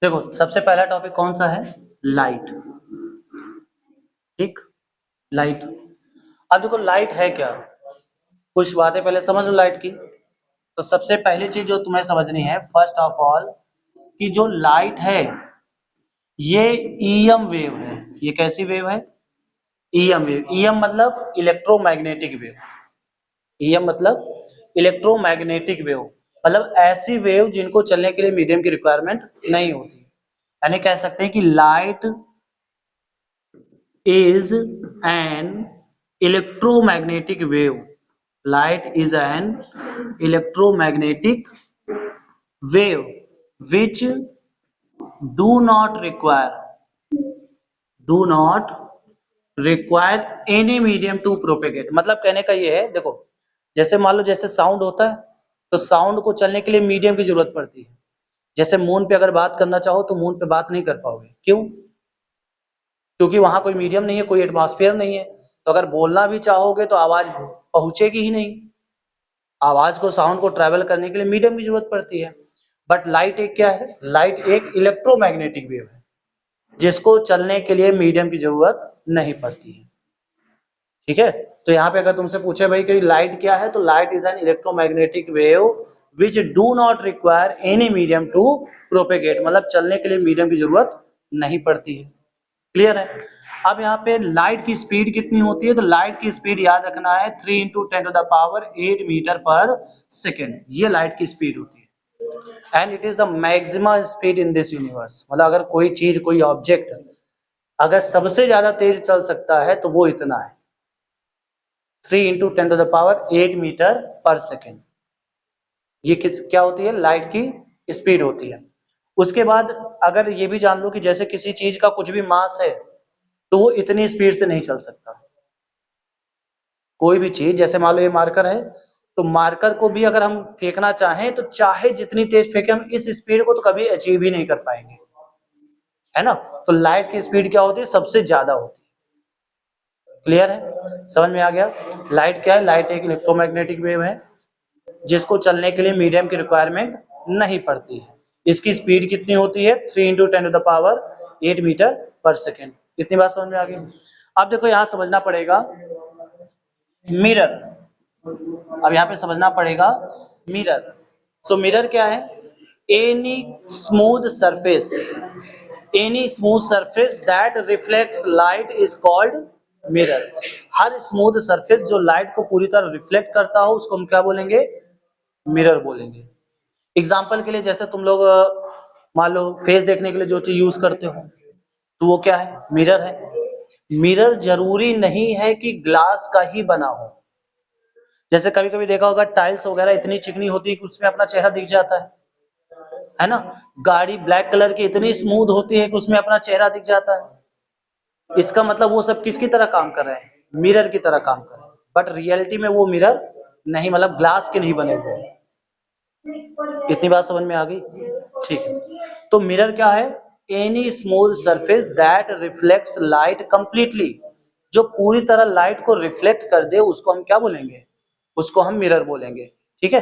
देखो सबसे पहला टॉपिक कौन सा है? लाइट। ठीक, लाइट। अब देखो लाइट है क्या, कुछ बातें पहले समझ लो लाइट की। तो सबसे पहली चीज जो तुम्हें समझनी है फर्स्ट ऑफ ऑल कि जो लाइट है ये ईएम वेव है। ये कैसी वेव है? EM wave. ईएम मतलब इलेक्ट्रोमैग्नेटिक वेव। ईएम मतलब इलेक्ट्रोमैग्नेटिक वेव, मतलब ऐसी वेव जिनको चलने के लिए मीडियम की रिक्वायरमेंट नहीं होती। यानी कह सकते हैं कि light is an electromagnetic wave. Light is an electromagnetic wave which do not require do not require any medium to propagate। मतलब कहने का ये है, देखो जैसे मान लो जैसे साउंड होता है तो साउंड को चलने के लिए मीडियम की जरूरत पड़ती है। जैसे मून पे अगर बात करना चाहो तो मून पे बात नहीं कर पाओगे, क्यों? क्योंकि वहां कोई मीडियम नहीं है, कोई एटमॉस्फेयर नहीं है। तो अगर बोलना भी चाहोगे तो आवाज पहुंचेगी ही नहीं। आवाज को, साउंड को ट्रेवल करने के लिए मीडियम की जरूरत पड़ती है। बट लाइट एक क्या है? लाइट एक इलेक्ट्रोमैग्नेटिक वेव है जिसको चलने के लिए मीडियम की जरूरत नहीं पड़ती है। ठीक है, तो यहाँ पे अगर तुमसे पूछे भाई कि लाइट क्या है, तो light is an electromagnetic wave which do not require any medium to propagate, मतलब चलने के लिए मीडियम की जरूरत नहीं पड़ती है। क्लियर है? अब यहाँ पे लाइट की स्पीड कितनी होती है? तो लाइट की स्पीड याद रखना है 3 × 10⁸ मीटर पर सेकेंड। ये लाइट की स्पीड होती है and it is the maximum speed in this universe. मतलब अगर कोई चीज, कोई ऑब्जेक्ट अगर सबसे ज्यादा तेज चल सकता है तो वो इतना है, 3 × 10⁸ मीटर पर सेकेंड। ये क्या होती है? लाइट की स्पीड होती है। उसके बाद अगर ये भी जान लो कि जैसे किसी चीज का कुछ भी मास है तो वो इतनी स्पीड से नहीं चल सकता। कोई भी चीज, जैसे मान लो ये मार्कर है, तो मार्कर को भी अगर हम फेंकना चाहें तो चाहे जितनी तेज फेंके हम इस स्पीड को तो कभी अचीव ही नहीं कर पाएंगे, है ना? तो लाइट की स्पीड क्या होती है? सबसे ज्यादा होती है। क्लियर है? समझ में आ गया? लाइट क्या है? लाइट एक इलेक्ट्रोमैग्नेटिक वेव है जिसको चलने के लिए मीडियम की रिक्वायरमेंट नहीं पड़ती है। इसकी स्पीड कितनी होती है? 3 × 10⁸ मीटर पर सेकेंड। इतनी बात समझ में आ गई? अब देखो यहाँ समझना पड़ेगा मिरर। अब यहाँ पे समझना पड़ेगा मिरर। सो मिरर क्या है? Any smooth surface, any smooth surface that reflects light is called mirror. Her smooth surface जो लाइट को पूरी तरह रिफ्लेक्ट करता हो उसको हम क्या बोलेंगे? मिरर बोलेंगे। एग्जाम्पल के लिए जैसे तुम लोग मान लो फेस देखने के लिए जो चीज यूज करते हो तो वो क्या है? मिरर है। मिरर जरूरी नहीं है कि ग्लास का ही बना हो। जैसे कभी कभी देखा होगा टाइल्स वगैरह इतनी चिकनी होती है कि उसमें अपना चेहरा दिख जाता है ना? गाड़ी ब्लैक कलर की इतनी स्मूथ होती है कि उसमें अपना चेहरा दिख जाता है। इसका मतलब वो सब किसकी तरह काम कर रहे हैं? मिरर की तरह काम कर रहे हैं। बट रियलिटी में वो मिरर नहीं, मतलब ग्लास के नहीं बने हुए। इतनी बात समझ में आ गई? ठीक है, तो मिरर क्या है? Any smooth surface that reflects light completely, जो पूरी तरह लाइट को रिफ्लेक्ट कर दे उसको हम क्या बोलेंगे? उसको हम मिरर बोलेंगे। ठीक है,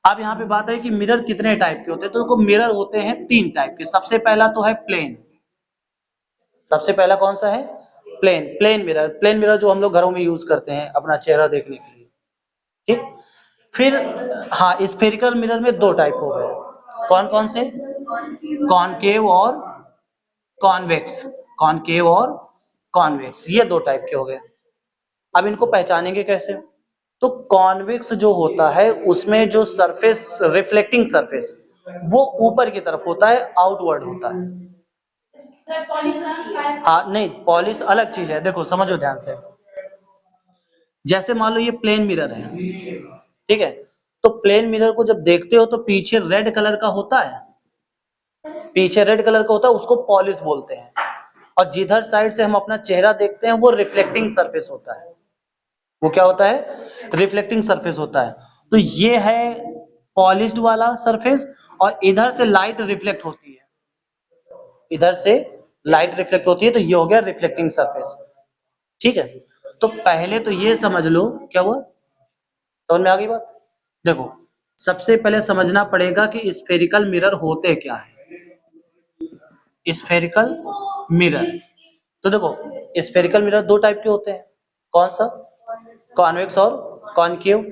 अब यहाँ पे बात है कि मिरर कितने टाइप के होते हैं। तो मिरर होते हैं 3 टाइप के। सबसे पहला तो है प्लेन। सबसे पहला कौन सा है? Plane. Plane mirror. Plane mirror जो हम लोग घरों में यूज करते हैं अपना चेहरा देखने के लिए। ठीक, फिर हाँ, स्फेरिकल मिरर में 2 टाइप हो गए। कौन कौन से? कॉनकेव और कॉन्वेक्स। कॉनकेव और कॉन्वेक्स, ये 2 टाइप के हो गए। अब इनको पहचानेंगे कैसे? तो कॉन्वेक्स जो होता है उसमें जो सरफेस, रिफ्लेक्टिंग सरफेस, वो ऊपर की तरफ होता है, आउटवर्ड होता है। हाँ नहीं, पॉलिश अलग चीज है। देखो समझो ध्यान से, जैसे मान लो ये प्लेन मिरर है, ठीक है? तो प्लेन मिरर को जब देखते हो तो पीछे रेड कलर का होता है, पीछे रेड कलर का होता है, उसको पॉलिश बोलते हैं। और जिधर साइड से हम अपना चेहरा देखते हैं वो रिफ्लेक्टिंग सरफेस होता है। वो क्या होता है? रिफ्लेक्टिंग सरफेस होता है। तो ये है पॉलिश्ड वाला सरफेस, और इधर से लाइट रिफ्लेक्ट होती है, इधर से लाइट रिफ्लेक्ट होती है, तो ये हो गया रिफ्लेक्टिंग सरफेस। ठीक है, तो पहले तो ये समझ लो क्या हुआ। समझ में आ गई बात? देखो सबसे पहले समझना पड़ेगा कि स्फेरिकल मिरर होते क्या है। Spherical mirror. तो देखो स्फेरिकल मिरर दो टाइप के होते हैं, कौन सा, कॉन्वेक्स और कॉनकेव।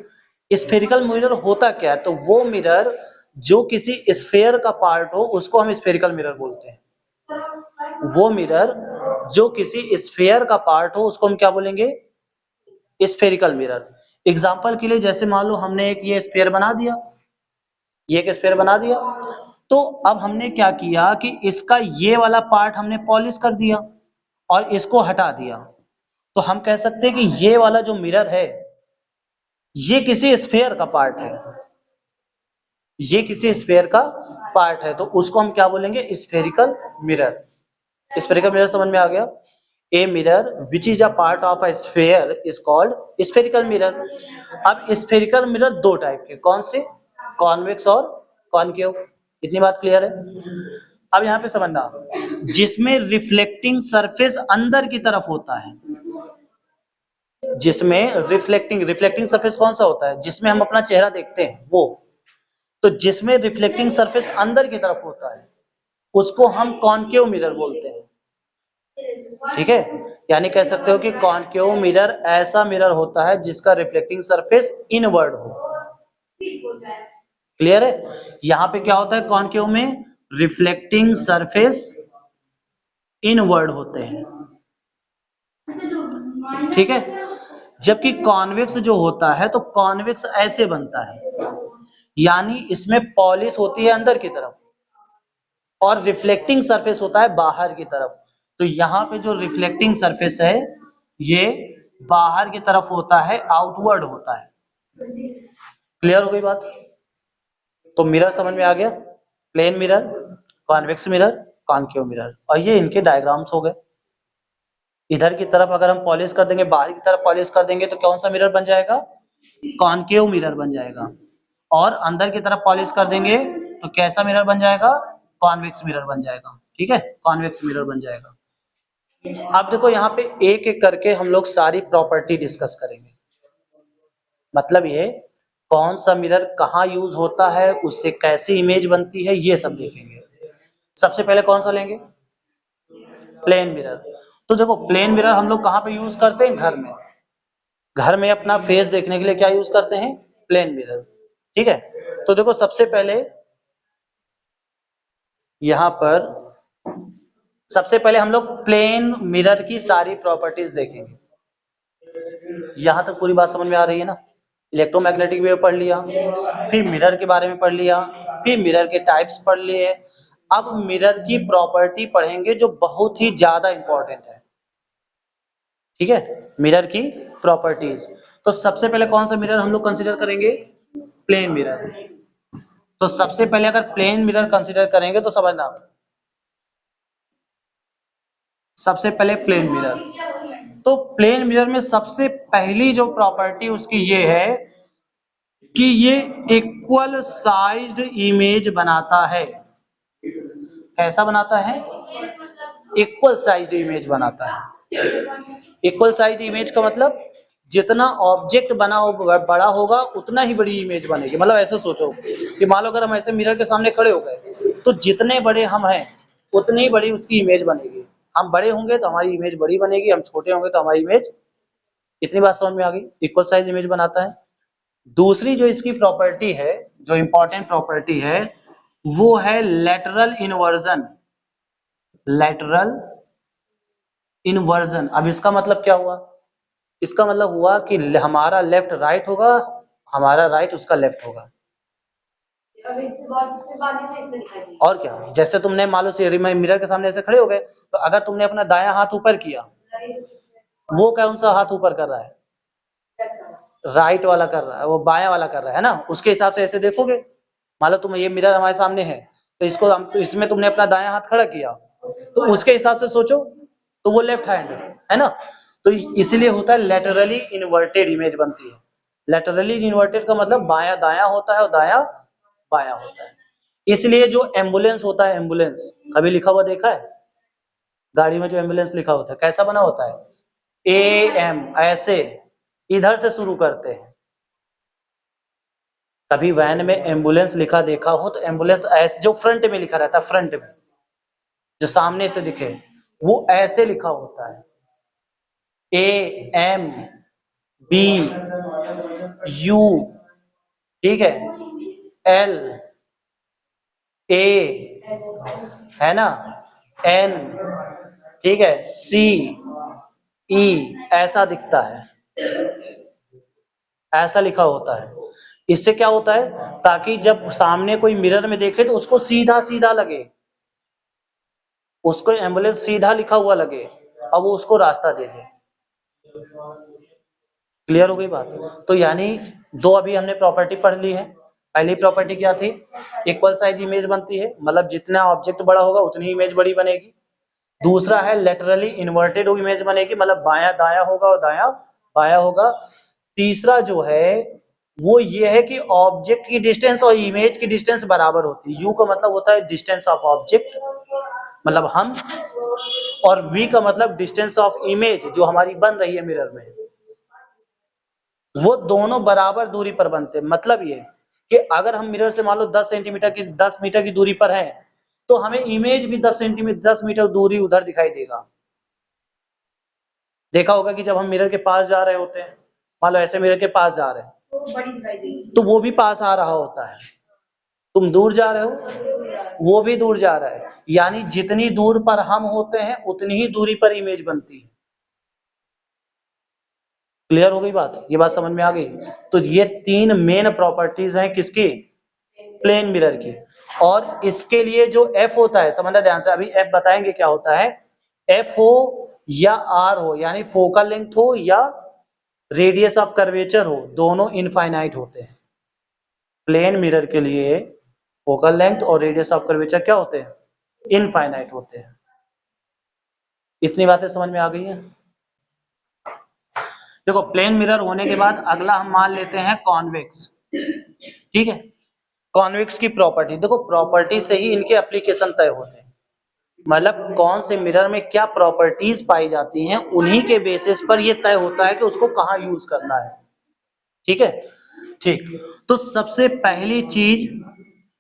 स्फेरिकल मिरर होता क्या है, तो वो मिरर जो किसी स्फेयर का पार्ट हो उसको हम स्फेरिकल मिरर बोलते हैं। वो मिरर जो किसी स्फेयर का पार्ट हो उसको हम क्या बोलेंगे, स्फेरिकल मिरर। एग्जांपल के लिए जैसे मान लो हमने एक ये स्फेयर बना दिया, ये एक स्फेयर बना दिया, तो अब हमने क्या किया कि इसका ये वाला पार्ट हमने पॉलिश कर दिया और इसको हटा दिया, तो हम कह सकते हैं कि ये वाला जो मिरर है ये किसी स्फेयर का पार्ट है, ये किसी स्फेयर का पार्ट है, तो उसको हम क्या बोलेंगे, स्फेरिकल मिरर। स्फेरिकल मिरर समझ में आ गया। A mirror which is a part of a sphere is called spherical mirror. अब स्फेरिकल मिरर दो टाइप के, कौन से, कॉन्वेक्स और कॉनकेव। इतनी बात क्लियर है। अब यहाँ पे समझना, जिसमें रिफ्लेक्टिंग सरफेस अंदर की तरफ होता है, जिसमें रिफ्लेक्टिंग सरफेस कौन सा होता है, जिसमें हम अपना चेहरा देखते हैं वो, तो जिसमें रिफ्लेक्टिंग सरफेस अंदर की तरफ होता है उसको हम कॉनकेव मिरर बोलते हैं। ठीक है, यानी कह सकते हो कि कॉनकेव मिरर ऐसा मिरर होता है जिसका रिफ्लेक्टिंग सरफेस इनवर्ड हो। क्लियर है। यहां पे क्या होता है, कॉनकेव में रिफ्लेक्टिंग सरफेस इनवर्ड होते हैं, ठीक है। जबकि कॉन्वेक्स जो होता है, तो कॉन्वेक्स ऐसे बनता है, यानी इसमें पॉलिश होती है अंदर की तरफ और रिफ्लेक्टिंग सरफेस होता है बाहर की तरफ। तो यहाँ पे जो रिफ्लेक्टिंग सरफेस है ये बाहर की तरफ होता है, आउटवर्ड होता है। क्लियर हो गई बात। तो मिरर समझ में आ गया, plane mirror, convex mirror, concave mirror, और ये इनके डायग्राम्स हो गए। इधर की तरफ अगर हम पॉलिश कर देंगे, बाहर की तरफ पॉलिश कर देंगे, तो कौन सा मिरर बन जाएगा, कॉनकेव मिरर बन जाएगा। और अंदर की तरफ पॉलिश कर देंगे तो कैसा मिरर बन जाएगा, कॉन्वेक्स मिरर बन जाएगा। ठीक है, कॉन्वेक्स मिरर बन जाएगा। अब देखो यहाँ पे एक एक करके हम लोग सारी प्रॉपर्टी डिस्कस करेंगे, मतलब ये कौन सा मिरर कहाँ यूज होता है, उससे कैसी इमेज बनती है, ये सब देखेंगे। सबसे पहले कौन सा लेंगे, प्लेन मिरर। तो देखो प्लेन मिरर हम लोग कहाँ पे यूज करते हैं, घर में। घर में अपना फेस देखने के लिए क्या यूज करते हैं, प्लेन मिरर। ठीक है, तो देखो सबसे पहले यहाँ पर सबसे पहले हम लोग प्लेन मिरर की सारी प्रॉपर्टीज देखेंगे। यहां तक पूरी बात समझ में आ रही है ना। इलेक्ट्रोमैग्नेटिक वेव पढ़ लिया, फिर मिरर के बारे में पढ़ लिया, फिर मिरर के टाइप्स पढ़ लिए। अब मिरर की प्रॉपर्टी पढ़ेंगे जो बहुत ही ज्यादा इंपॉर्टेंट है। ठीक है, मिरर की प्रॉपर्टीज। तो सबसे पहले कौन सा मिरर हम लोग कंसीडर करेंगे, प्लेन मिरर। तो सबसे पहले अगर प्लेन मिरर कंसीडर करेंगे तो समझना, सबसे पहले प्लेन मिरर। तो प्लेन मिरर में सबसे पहली जो प्रॉपर्टी उसकी ये है कि ये इक्वल साइज्ड इमेज बनाता है। कैसा बनाता है, इक्वल साइज्ड इमेज बनाता है। इक्वल साइज्ड इमेज का मतलब जितना ऑब्जेक्ट बना बड़ा होगा उतना ही बड़ी इमेज बनेगी। मतलब ऐसे सोचो कि मान लो अगर हम ऐसे मिरर के सामने खड़े हो गए तो जितने बड़े हम हैं उतनी बड़ी उसकी इमेज बनेगी। हम बड़े होंगे तो हमारी इमेज बड़ी बनेगी, हम छोटे होंगे तो हमारी इमेज। इतनी बात समझ में आ गई, इक्वल साइज इमेज बनाता है। दूसरी जो इसकी प्रॉपर्टी है, जो इंपॉर्टेंट प्रॉपर्टी है, वो है लेटरल इन्वर्जन। लेटरल इन्वर्जन, अब इसका मतलब क्या हुआ, इसका मतलब हुआ कि हमारा लेफ्ट राइट होगा, हमारा राइट उसका लेफ्ट होगा। और क्या, जैसे तुमने मान लो मिरर के सामने ऐसे खड़े हो गए, तो अगर तुमने अपना दायां हाथ ऊपर किया, वो कौन सा हाथ ऊपर कर रहा है, राइट वाला कर रहा है, वो बायां वाला कर रहा है ना। उसके हिसाब से ऐसे देखोगे, मान लो तुम ये मिरर हमारे सामने है, तो इसको हम, तो इसमें तुमने अपना दायां हाथ खड़ा किया, तो उसके हिसाब से सोचो तो वो लेफ्ट हैंड है ना। तो इसीलिए होता है लेटरली इन्वर्टेड इमेज बनती है। लेटरली इन्वर्टेड का मतलब बायां दायां होता है और दायां बायां होता है। इसलिए जो एम्बुलेंस होता है, एम्बुलेंस कभी लिखा हुआ देखा है, गाड़ी में जो एम्बुलेंस लिखा होता है कैसा बना होता है, AM, ऐसे इधर से शुरू करते हैं। कभी वैन में एम्बुलेंस लिखा देखा हो तो एम्बुलेंस ऐसे जो फ्रंट में लिखा रहता है, फ्रंट में, जो सामने से दिखे, वो ऐसे लिखा होता है, AMBU, ठीक है, LA, है ना, N, ठीक है, CE, ऐसा दिखता है, ऐसा लिखा होता है। इससे क्या होता है, ताकि जब सामने कोई मिरर में देखे तो उसको सीधा सीधा लगे, उसको एम्बुलेंस सीधा लिखा हुआ लगे, अब वो उसको रास्ता दे दे। क्लियर हो गई बात? तो यानी दो अभी हमने प्रॉपर्टी पढ़ ली है। पहली प्रॉपर्टी क्या थी, इक्वल साइज इमेज बनती है, मतलब जितना ऑब्जेक्ट बड़ा होगा उतनी इमेज बड़ी बनेगी। दूसरा है लेटरली इन्वर्टेड इमेज बनेगी, मतलब बायां दायां होगा और दायां बायां होगा। तीसरा जो है वो ये है कि ऑब्जेक्ट की डिस्टेंस और इमेज की डिस्टेंस बराबर होती है। यू का मतलब होता है डिस्टेंस ऑफ ऑब्जेक्ट, मतलब हम, और वी का मतलब डिस्टेंस ऑफ इमेज जो हमारी बन रही है मिरर में, वो दोनों बराबर दूरी पर बनते हैं। मतलब ये कि अगर हम मिरर से मान लो 10 सेंटीमीटर की 10 मीटर की दूरी पर है, तो हमें इमेज भी 10 मीटर दूरी उधर दिखाई देगा। देखा होगा कि जब हम मिरर के पास जा रहे होते हैं, मान लो ऐसे मिरर के पास जा रहे हैं, तो वो भी पास आ रहा होता है। तुम दूर जा रहे हो, वो भी दूर जा रहा है, यानी जितनी दूर पर हम होते हैं उतनी ही दूरी पर इमेज बनती है। क्लियर हो गई बात? ये बात समझ में आ गई? तो ये तीन मेन प्रॉपर्टीज हैं किसकी, प्लेन मिरर की। और इसके लिए जो एफ होता है, समझना ध्यान से, अभी एफ बताएंगे क्या होता है। एफ हो या आर हो, यानी फोकल लेंथ हो या रेडियस ऑफ कर्वेचर हो, दोनों इनफाइनाइट होते हैं। प्लेन मिरर के लिए फोकल लेंथ और रेडियस ऑफ कर्वेचर क्या होते हैं, इनफाइनाइट होते हैं। इतनी बातें समझ में आ गई हैं? देखो प्लेन मिरर होने के बाद अगला हम मान लेते हैं कॉन्वेक्स, ठीक है। कॉन्वेक्स की प्रॉपर्टी देखो, प्रॉपर्टी से ही इनके एप्लीकेशन तय होते हैं, मतलब कौन से मिरर में क्या प्रॉपर्टीज पाई जाती हैं, उन्हीं के बेसिस पर ये तय होता है कि उसको कहाँ यूज करना है, ठीक है। ठीक, तो सबसे पहली चीज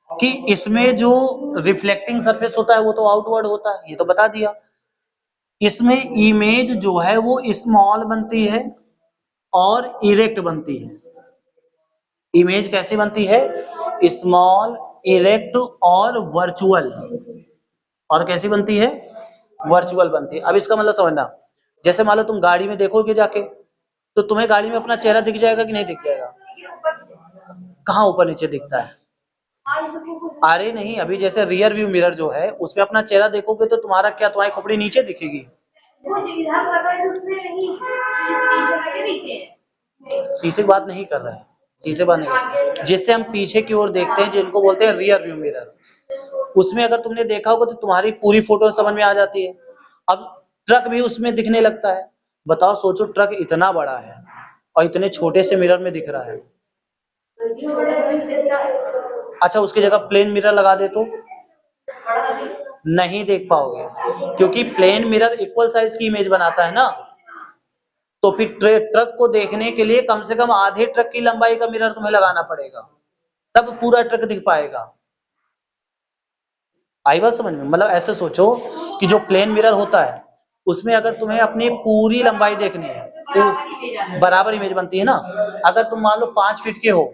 कि इसमें जो रिफ्लेक्टिंग सरफेस होता है वो तो आउटवर्ड होता है, ये तो बता दिया। इसमें इमेज जो है वो स्मॉल बनती है और इरेक्ट बनती है। इमेज कैसी बनती है, स्मॉल, इरेक्ट और वर्चुअल। और कैसी बनती है, वर्चुअल बनती है। अब इसका मतलब समझना, जैसे मान लो तुम गाड़ी में देखोगे जाके, तो तुम्हें गाड़ी में अपना चेहरा दिख जाएगा कि नहीं दिख जाएगा? कहाँ ऊपर नीचे दिखता है? अरे नहीं, अभी जैसे रियर व्यू मिरर जो है उसमें अपना चेहरा देखोगे तो तुम्हारा क्या, तुम्हारी खोपड़ी नीचे दिखेगी? शीशे की बात नहीं कर रहे हैं, शीशे बात नहीं कर रहे हैं। जिससे हम पीछे की ओर देखते हैं जिनको बोलते हैं रियर व्यू मिरर, उसमें अगर तुमने देखा होगा तो तुम्हारी पूरी फोटो समझ में आ जाती है। अब ट्रक भी उसमें दिखने लगता है। बताओ, सोचो ट्रक इतना बड़ा है और इतने छोटे से मिरर में दिख रहा है। अच्छा, उसकी जगह प्लेन मिरर लगा दे तो नहीं देख पाओगे, क्योंकि प्लेन मिरर इक्वल साइज की इमेज बनाता है ना। तो फिर ट्रक को देखने के लिए कम से कम आधे ट्रक की लंबाई का मिरर तुम्हें लगाना पड़ेगा, तब पूरा ट्रक दिख पाएगा। आई बात समझ में? मतलब ऐसे सोचो कि जो प्लेन मिरर होता है उसमें अगर तुम्हें अपनी पूरी लंबाई देखनी है तो बराबर इमेज बनती है ना। अगर तुम मान लो 5 फीट के हो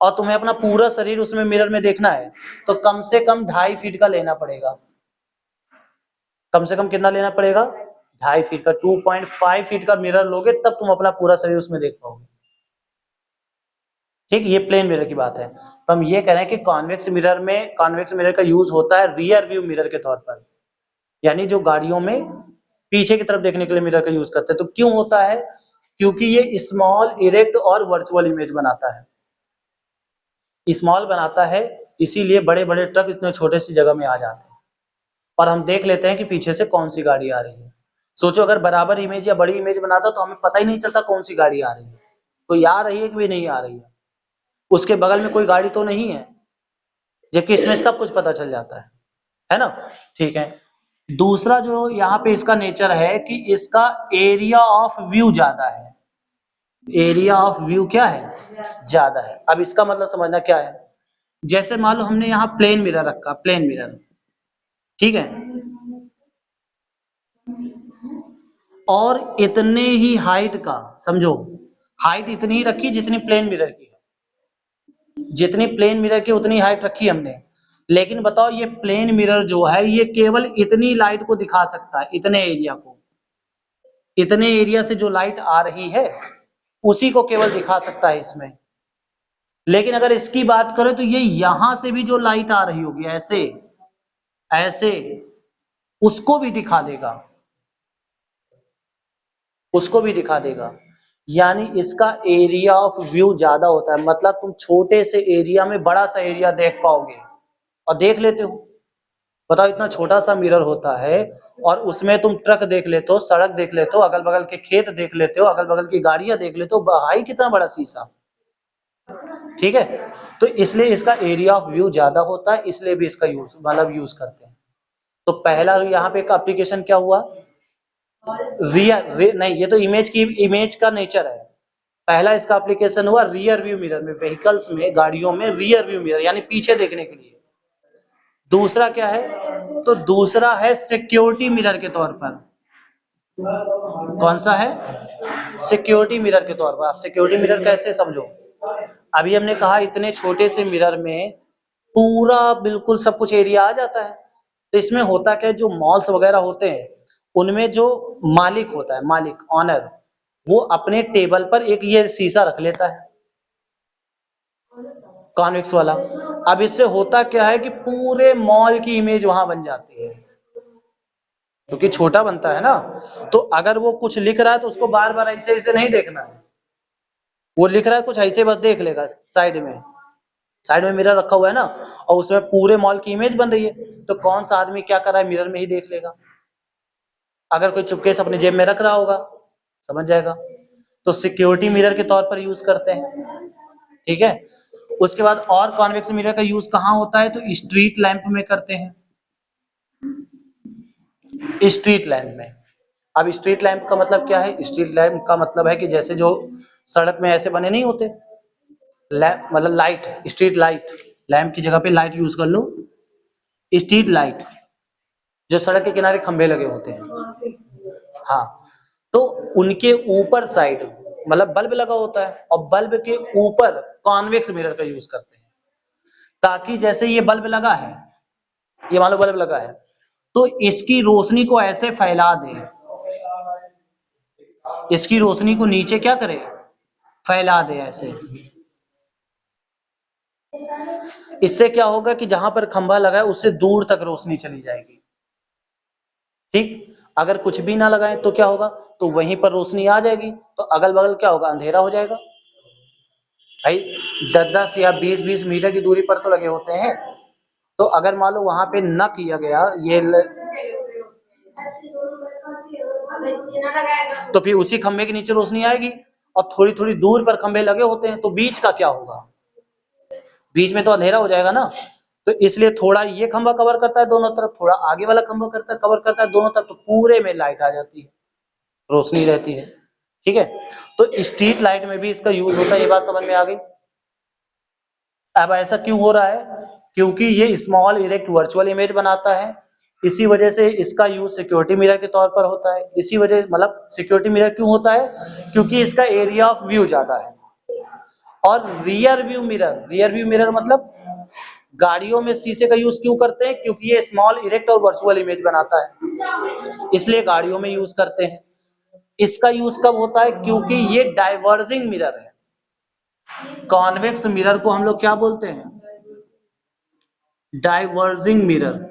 और तुम्हें अपना पूरा शरीर उसमें मिरर में देखना है, तो कम से कम 2.5 फीट का लेना पड़ेगा। कम से कम कितना लेना पड़ेगा, 2.5 फीट का। 2.5 फीट का मिरर लोगे तब तुम अपना पूरा शरीर उसमें देख पाओगे। ठीक, ये प्लेन मिरर की बात है। तो हम ये कह रहे हैं कि कॉन्वेक्स मिरर में, कॉन्वेक्स मिरर का यूज होता है रियर व्यू मिरर के तौर पर, यानी जो गाड़ियों में पीछे की तरफ देखने के लिए मिरर का यूज करते हैं। तो क्यों होता है, क्योंकि ये स्मॉल, इरेक्ट और वर्चुअल इमेज बनाता है। स्मॉल बनाता है, इसीलिए बड़े बड़े ट्रक इतने छोटे सी जगह में आ जाते हैं और हम देख लेते हैं कि पीछे से कौन सी गाड़ी आ रही है। सोचो अगर बराबर इमेज या बड़ी इमेज बनाता तो हमें पता ही नहीं चलता कौन सी गाड़ी आ रही है, कोई आ रही है कि नहीं आ रही है, उसके बगल में कोई गाड़ी तो नहीं है, जबकि इसमें सब कुछ पता चल जाता है ना। ठीक है, दूसरा जो यहाँ पे इसका नेचर है कि इसका एरिया ऑफ व्यू ज्यादा है। एरिया ऑफ व्यू क्या है, ज्यादा है। अब इसका मतलब समझना क्या है, जैसे मान लो हमने यहाँ प्लेन मिरर रखा, प्लेन मिरर, ठीक है। और इतने ही हाइट का, समझो हाइट इतनी ही रखी जितनी प्लेन मिरर की है, जितनी प्लेन मिरर की उतनी हाइट रखी हमने। लेकिन बताओ ये प्लेन मिरर जो है ये केवल इतनी लाइट को दिखा सकता है, इतने एरिया को, इतने एरिया से जो लाइट आ रही है उसी को केवल दिखा सकता है इसमें। लेकिन अगर इसकी बात करें तो ये यहां से भी जो लाइट आ रही होगी ऐसे ऐसे, उसको भी दिखा देगा, उसको भी दिखा देगा। यानी इसका एरिया ऑफ व्यू ज्यादा होता है, मतलब तुम छोटे से एरिया में बड़ा सा एरिया देख पाओगे। और देख लेते हो, बताओ इतना छोटा सा मिरर होता है और उसमें तुम ट्रक देख लेते हो, सड़क देख लेते हो, अगल बगल के खेत देख लेते हो, अगल बगल की गाड़ियां देख लेते हो, भाई कितना बड़ा शीशा। ठीक है, तो इसलिए इसका एरिया ऑफ व्यू ज्यादा होता है, इसलिए भी इसका यूज मतलब यूज करते हैं। तो पहला यहाँ पे एक एप्लीकेशन क्या हुआ, नहीं ये तो इमेज का नेचर है। पहला इसका एप्लीकेशन हुआ रियर व्यू मिरर में, व्हीकल्स में, गाड़ियों में रियर व्यू मिरर यानी पीछे देखने के लिए। दूसरा क्या है, तो दूसरा है सिक्योरिटी मिरर के तौर पर। कौन सा है, सिक्योरिटी मिरर के तौर पर। आप सिक्योरिटी मिरर कैसे समझो, अभी हमने कहा इतने छोटे से मिरर में पूरा बिल्कुल सब कुछ एरिया आ जाता है। तो इसमें होता क्या है, जो मॉल्स वगैरह होते हैं उनमें जो मालिक होता है, मालिक ऑनर, वो अपने टेबल पर एक ये शीशा रख लेता है कॉन्वेक्स वाला। अब इससे होता क्या है कि पूरे मॉल की इमेज वहां बन जाती है, क्योंकि छोटा बनता है ना। तो अगर वो कुछ लिख रहा है तो उसको बार बार ऐसे ऐसे नहीं देखना है, वो लिख रहा है कुछ ऐसे बस देख लेगा साइड में मिरर रखा हुआ है ना, और उसमें पूरे मॉल की इमेज बन रही है, तो कौन सा आदमी क्या कर रहा है मिरर में ही देख लेगा। अगर कोई चुपके से अपने जेब में रख रहा होगा समझ जाएगा। तो सिक्योरिटी मिरर के तौर पर यूज करते हैं, ठीक है। उसके बाद और कॉन्वेक्स मिरर का यूज कहाँ होता है, तो स्ट्रीट लैंप में करते हैं, स्ट्रीट लैंप में। अब स्ट्रीट लैंप का मतलब क्या है, स्ट्रीट लैंप का मतलब है कि जैसे जो सड़क में ऐसे बने नहीं होते लैंप, मतलब लाइट, स्ट्रीट लाइट, लैंप की जगह पे लाइट यूज कर लो, स्ट्रीट लाइट, जो सड़क के किनारे खंभे लगे होते हैं, हाँ, तो उनके ऊपर साइड मतलब बल्ब लगा होता है, और बल्ब के ऊपर कॉन्वेक्स मिरर का यूज करते हैं, ताकि जैसे ये बल्ब लगा है, ये मान लो बल्ब लगा है, तो इसकी रोशनी को ऐसे फैला दे, इसकी रोशनी को नीचे क्या करे, फैला दे ऐसे। इससे क्या होगा कि जहां पर खंभा लगा है उससे दूर तक रोशनी चली जाएगी, ठीक। अगर कुछ भी ना लगाए तो क्या होगा, तो वहीं पर रोशनी आ जाएगी, तो अगल बगल क्या होगा, अंधेरा हो जाएगा। भाई 10-10 या 20-20 मीटर की दूरी पर तो लगे होते हैं, तो अगर मान लो वहां पे न किया गया तो फिर उसी खंभे के नीचे रोशनी आएगी, और थोड़ी थोड़ी दूर पर खंभे लगे होते हैं, तो बीच का क्या होगा, बीच में तो अंधेरा हो जाएगा ना। तो इसलिए थोड़ा ये खंभा कवर करता है दोनों तरफ, थोड़ा आगे वाला खंभा करता है कवर करता है दोनों तरफ, तो पूरे में लाइट आ जाती है, रोशनी रहती है, ठीक है। तो स्ट्रीट लाइट में भी इसका यूज होता है, ये बात समझ में आ गई। अब ऐसा क्यों हो रहा है, क्योंकि ये स्मॉल इरेक्ट वर्चुअल इमेज बनाता है, इसी वजह से इसका यूज सिक्योरिटी मिरर के तौर पर होता है। इसी वजह मतलब सिक्योरिटी मिरर क्यों होता है, क्योंकि इसका एरिया ऑफ व्यू ज्यादा है। और रियर व्यू मिरर मतलब गाड़ियों में शीशे का यूज क्यों करते हैं, क्योंकि ये स्मॉल इरेक्ट और वर्चुअल इमेज बनाता है, इसलिए गाड़ियों में यूज करते हैं। इसका यूज कब होता है, क्योंकि ये डाइवर्जिंग मिरर है। कॉन्वेक्स मिरर को हम लोग क्या बोलते हैं, डाइवर्जिंग मिरर।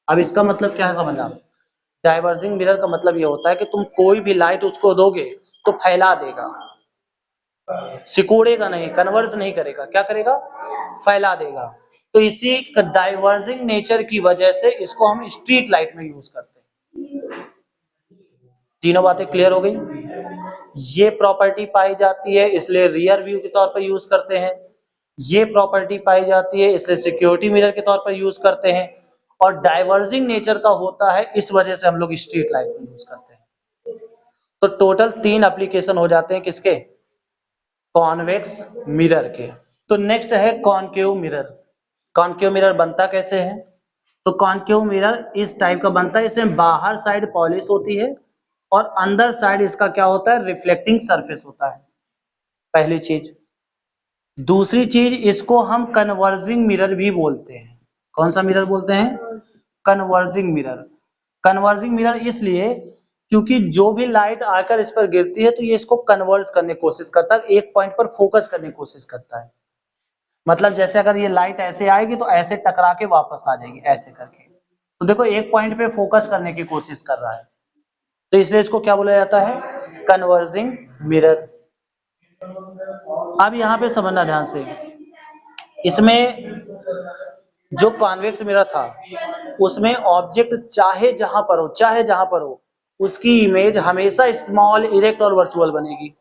अब इसका मतलब क्या है समझना, डाइवर्जिंग मिरर का मतलब ये होता है कि तुम कोई भी लाइट उसको दोगे तो फैला देगा, सिकोड़ेगा नहीं, कन्वर्ज नहीं करेगा, क्या करेगा, फैला देगा। तो इसी डाइवर्जिंग नेचर की वजह से इसको हम स्ट्रीट लाइट में यूज करते हैं। तीनों बातें क्लियर हो गई। ये प्रॉपर्टी पाई जाती है इसलिए रियर व्यू के तौर पर यूज करते हैं, ये प्रॉपर्टी पाई जाती है इसलिए सिक्योरिटी मिरर के तौर पर यूज करते हैं, और डाइवर्जिंग नेचर का होता है इस वजह से हम लोग स्ट्रीट लाइट में यूज करते हैं। तो टोटल 3 एप्लीकेशन हो जाते हैं किसके, कॉन्वेक्स मिरर के। तो नेक्स्ट है कॉनकेव मिरर। कॉनकेव मिरर बनता कैसे है, तो कॉनकेव मिरर इस टाइप का बनता है, इसमें बाहर साइड पॉलिश होती है और अंदर साइड इसका क्या होता है, रिफ्लेक्टिंग सरफेस होता है, पहली चीज। दूसरी चीज, इसको हम कन्वर्जिंग मिरर भी बोलते हैं। कौन सा मिरर बोलते हैं? Converging mirror. कन्वर्जिंग मिरर इसलिए क्योंकि जो भी लाइट आकर इस पर गिरती है तो ये इसको कन्वर्ज करने की कोशिश करता है, एक पॉइंट पर फोकस करने की कोशिश करता है। मतलब जैसे अगर ये लाइट ऐसे आएगी तो ऐसे टकरा के वापस आ जाएगी ऐसे करके, तो देखो एक पॉइंट पे फोकस करने की कोशिश कर रहा है, तो इसलिए इसको क्या बोला जाता है, कन्वर्जिंग मिरर। अब यहाँ पे समझना ध्यान से, इसमें जो कॉन्वेक्स मिरर था उसमें ऑब्जेक्ट चाहे जहां पर हो उसकी इमेज हमेशा स्मॉल, इरेक्ट और वर्चुअल बनेगी।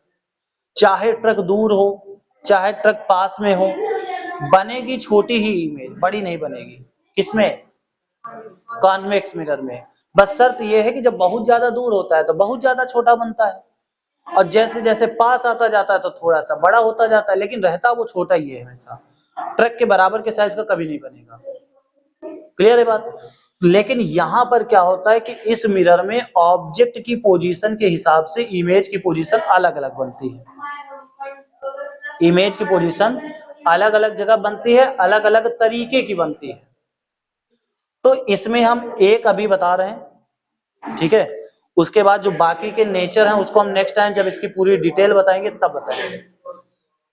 चाहे ट्रक दूर हो, चाहे ट्रक पास में हो, बनेगी छोटी ही इमेज, बड़ी नहीं बनेगी। किसमें? कॉन्वेक्स मिरर में। बस शर्त यह है कि जब बहुत ज्यादा दूर होता है तो बहुत ज्यादा छोटा बनता है, और जैसे जैसे पास आता जाता है तो थोड़ा सा बड़ा होता जाता है, लेकिन रहता वो छोटा ही है हमेशा, ट्रक के बराबर के साइज का कभी नहीं बनेगा। क्लियर है बात? लेकिन यहां पर क्या होता है कि इस मिरर में ऑब्जेक्ट की पोजीशन के हिसाब से इमेज की पोजीशन अलग अलग बनती है। इमेज की पोजीशन अलग अलग जगह बनती है, अलग अलग तरीके की बनती है। तो इसमें हम एक अभी बता रहे हैं, ठीक है, उसके बाद जो बाकी के नेचर हैं उसको हम नेक्स्ट टाइम जब इसकी पूरी डिटेल बताएंगे तब बताएंगे।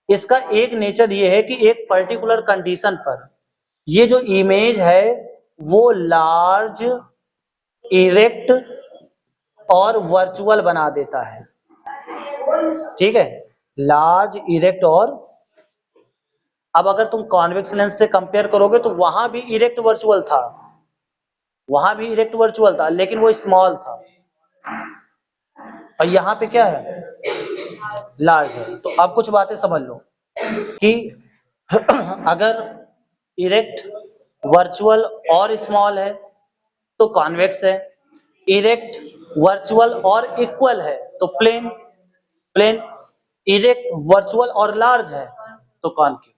इसका एक नेचर ये है कि एक पर्टिकुलर कंडीशन पर ये जो इमेज है वो लार्ज, इरेक्ट और वर्चुअल बना देता है। ठीक है, लार्ज, इरेक्ट और, अब अगर तुम कॉन्वेक्स लेंस से कंपेयर करोगे तो वहां भी इरेक्ट वर्चुअल था, वहां भी इरेक्ट वर्चुअल था, लेकिन वो स्मॉल था, और यहाँ पे क्या है, लार्ज है। तो अब कुछ बातें समझ लो कि अगर इरेक्ट, वर्चुअल और स्मॉल है तो कॉन्वेक्स है, इरेक्ट, वर्चुअल और इक्वल है तो प्लेन, प्लेन, इरेक्ट, वर्चुअल और लार्ज है तो कॉनकेव।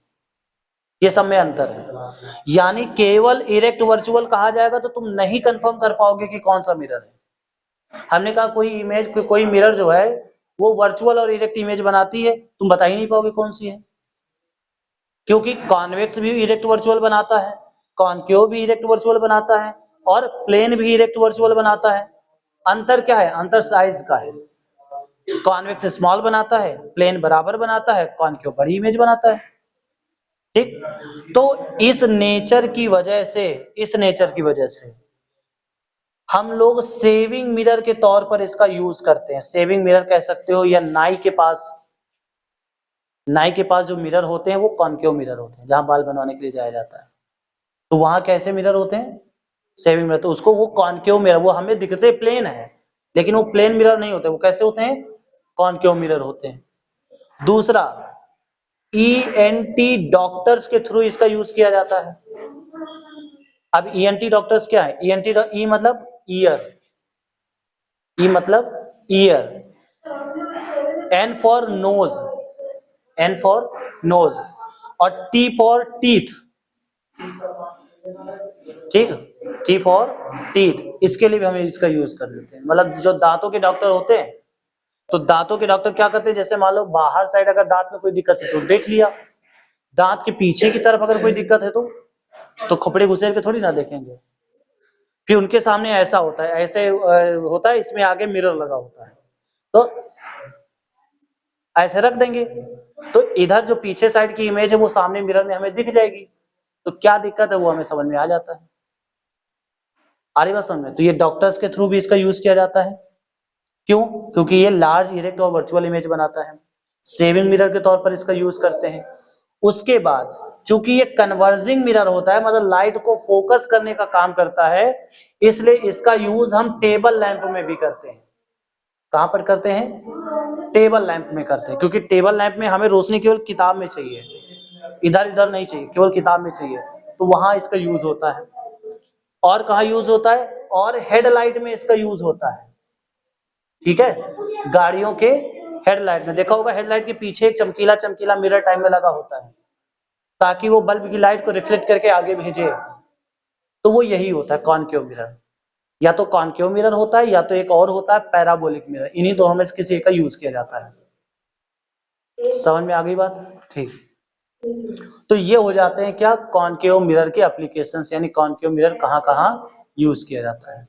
ये सब में अंतर है, यानी केवल इरेक्ट वर्चुअल कहा जाएगा तो तुम नहीं कंफर्म कर पाओगे कि कौन सा मिरर है। हमने कहा कोई इमेज, कोई मिरर जो है वो वर्चुअल और इरेक्ट इमेज बनाती है, तुम बता ही नहीं पाओगे कौन सी है, क्योंकि कॉन्वेक्स भी इरेक्ट वर्चुअल बनाता है, कॉनकेव भी इरेक्ट वर्चुअल बनाता है, और प्लेन भी इरेक्ट वर्चुअल बनाता है। अंतर क्या है? अंतर साइज का है। कॉन्वेक्स स्मॉल बनाता है, प्लेन बराबर बनाता है, कॉनकेव बड़ी इमेज बनाता है। ठीक, तो इस नेचर की वजह से हम लोग सेविंग मिरर के तौर पर इसका यूज करते हैं। सेविंग मिरर कह सकते हो, या नाई के पास जो मिरर होते हैं वो कॉनकेव मिरर होते हैं, जहां बाल बनवाने के लिए जाया जाता है, तो वहां कैसे मिरर होते हैं? Saving mirror. तो उसको वो कॉनकेव मिरर, वो हमें दिखते प्लेन है लेकिन वो प्लेन मिरर नहीं होते, वो कैसे होते हैं? कॉनकेव मिरर होते हैं। दूसरा, ईएनटी डॉक्टर्स के थ्रू इसका यूज किया जाता है। अब ईएनटी डॉक्टर्स क्या है? ईएनटी, ई मतलब ईयर, ई मतलब ear, N for nose, N for nose, और टी फॉर टीथ। ठीक, टी फॉर टीथ, इसके लिए भी हम इसका यूज कर लेते हैं। मतलब जो दांतों के डॉक्टर होते हैं, तो दांतों के डॉक्टर क्या करते हैं, जैसे मान लो बाहर साइड अगर दांत में कोई दिक्कत है तो देख लिया, दांत के पीछे की तरफ अगर कोई दिक्कत है तो खोपड़े घुसेर के थोड़ी ना देखेंगे, फिर उनके सामने ऐसा होता है, ऐसे होता है, इसमें आगे मिरर लगा होता है तो ऐसे रख देंगे, तो इधर जो पीछे साइड की इमेज है वो सामने मिरर में हमें दिख जाएगी, तो क्या दिक्कत है वो हमें समझ में आ जाता है। आ रही बात समझ में? तो ये डॉक्टर्स के थ्रू भी इसका यूज किया जाता है। क्यों? क्योंकि ये लार्ज, इरेक्ट और वर्चुअल इमेज बनाता है। सेविंग मिरर के तौर पर इसका यूज करते हैं। उसके बाद चूंकि ये कन्वर्जिंग मिरर होता है, मतलब लाइट को फोकस करने का काम करता है, इसलिए इसका यूज हम टेबल लैंप में भी करते हैं। कहां पर करते हैं? टेबल लैंप में करते हैं, क्योंकि टेबल लैंप में हमें रोशनी केवल किताब में चाहिए, इधर इधर नहीं चाहिए, केवल किताब में चाहिए, तो वहां इसका यूज होता है। और कहाँ यूज होता है? और हेडलाइट में इसका यूज होता है। ठीक है, गाड़ियों के हेडलाइट में देखा होगा, हेडलाइट के पीछे एक चमकीला चमकीला मिरर टाइप में लगा होता है, ताकि वो बल्ब की लाइट को रिफ्लेक्ट करके आगे भेजे। तो वो यही होता है कॉनकेव मिरर। या तो कॉनकेव मिरर होता है या तो एक और होता है पैराबोलिक मिरर, इन्हीं दोनों में से किसी एक का यूज किया जाता है। समझ में आ गई बात? ठीक। तो ये हो जाते हैं क्या कॉनकेव मिरर के एप्लीकेशंस, यानी कॉनकेव मिरर कहाँ कहाँ यूज किया जाता है।